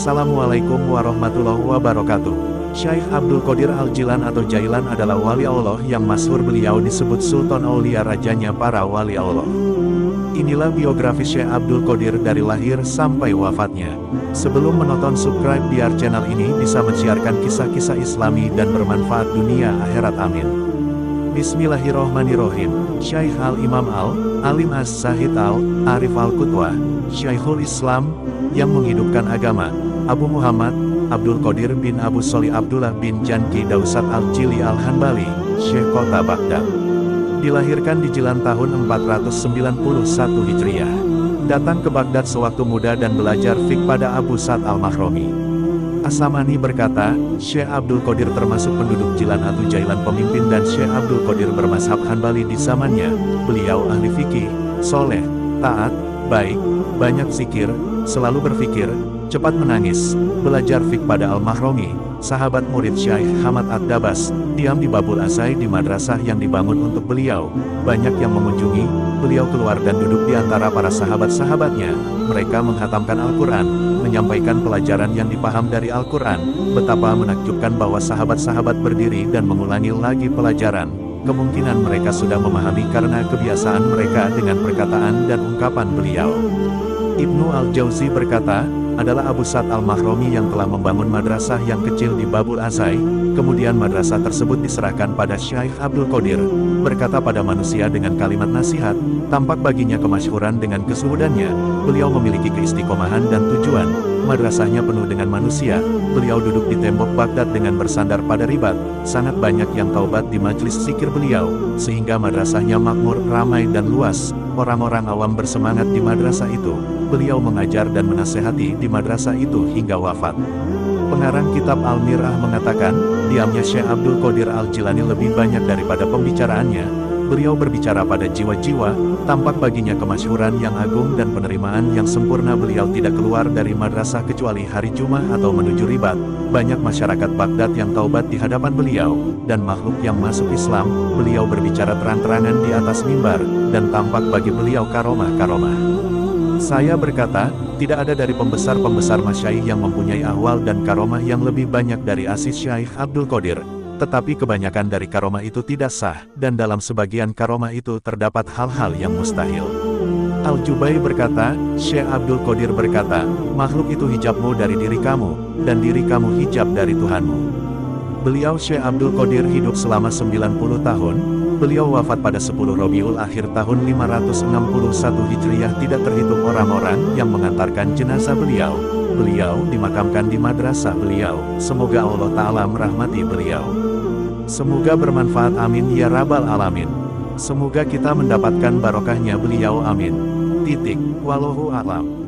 Assalamualaikum warahmatullahi wabarakatuh. Syekh Abdul Qadir Al-Jilan atau Jailan adalah wali Allah yang masyhur. Beliau disebut Sultan Aulia, rajanya para wali Allah. Inilah biografi Syekh Abdul Qadir dari lahir sampai wafatnya. Sebelum menonton, subscribe biar channel ini bisa mensiarkan kisah-kisah Islami dan bermanfaat dunia akhirat. Amin. Bismillahirrohmanirrohim. Syekh Al-Imam Al-Alim Az-Zahid Al-Arif Al-Qutwah, Syekhul Islam, yang menghidupkan agama, Abu Muhammad Abdul Qadir bin Abu Sholih Abdullah bin Janki Dausat Al-Jili Al-Hanbali, Syekh kota Baghdad. Dilahirkan di Jilan tahun 491 Hijriah. Datang ke Baghdad sewaktu muda dan belajar fiqh pada Abu Sa'd Al-Maghromi. As-Sam'ani berkata, Syekh Abdul Qadir termasuk penduduk Jilan atau Jailan pemimpin, dan Syekh Abdul Qadir bermazhab Hanbali di zamannya. Beliau ahli fikih, soleh, taat, baik, banyak zikir, selalu berfikir, cepat menangis, belajar fiqh pada Al-Maghromi, sahabat murid Syekh Hamad Ad-Dabas, diam di Babul Azai di madrasah yang dibangun untuk beliau. Banyak yang mengunjungi, beliau keluar dan duduk di antara para sahabat-sahabatnya. Mereka menghatamkan Al-Quran, menyampaikan pelajaran yang dipaham dari Al-Quran. Betapa menakjubkan bahwa sahabat-sahabat berdiri dan mengulangi lagi pelajaran. Kemungkinan mereka sudah memahami karena kebiasaan mereka dengan perkataan dan ungkapan beliau. Ibnu Al-Jauzi berkata, adalah Abu Sa'd Al-Maghromi yang telah membangun madrasah yang kecil di Babul Azai. Kemudian madrasah tersebut diserahkan pada Syekh Abdul Qadir. Berkata pada manusia dengan kalimat nasihat, tampak baginya kemasyhuran dengan kesuhudannya. Beliau memiliki keistiqomahan dan tujuan. Madrasahnya penuh dengan manusia. Beliau duduk di tembok Baghdad dengan bersandar pada ribat. Sangat banyak yang taubat di majelis zikir beliau, sehingga madrasahnya makmur, ramai dan luas. Orang-orang awam bersemangat di madrasah itu. Beliau mengajar dan menasehati di madrasah itu hingga wafat. Pengarang kitab Al-Mir'ah mengatakan, diamnya Syekh Abdul Qadir Al-Jilani lebih banyak daripada pembicaraannya. Beliau berbicara pada jiwa-jiwa, tampak baginya kemasyhuran yang agung dan penerimaan yang sempurna. Beliau tidak keluar dari madrasah kecuali hari Jumat atau menuju ribat. Banyak masyarakat Baghdad yang taubat di hadapan beliau, dan makhluk yang masuk Islam. Beliau berbicara terang-terangan di atas mimbar, dan tampak bagi beliau karomah-karomah. Saya berkata, tidak ada dari pembesar-pembesar masyayikh yang mempunyai ahwal dan karomah yang lebih banyak dari Aziz Syekh Abdul Qadir. Tetapi kebanyakan dari karomah itu tidak sah, dan dalam sebagian karomah itu terdapat hal-hal yang mustahil. Al-Jubai berkata, Syekh Abdul Qadir berkata, makhluk itu hijabmu dari diri kamu, dan diri kamu hijab dari Tuhanmu. Beliau Syekh Abdul Qadir hidup selama 90 tahun. Beliau wafat pada 10 Rabiul Akhir tahun 561 Hijriah. Tidak terhitung orang-orang yang mengantarkan jenazah beliau. Beliau dimakamkan di madrasah beliau. Semoga Allah Ta'ala merahmati beliau. Semoga bermanfaat, amin ya rabbal alamin. Semoga kita mendapatkan barokahnya beliau, amin. Wallahu a'lam.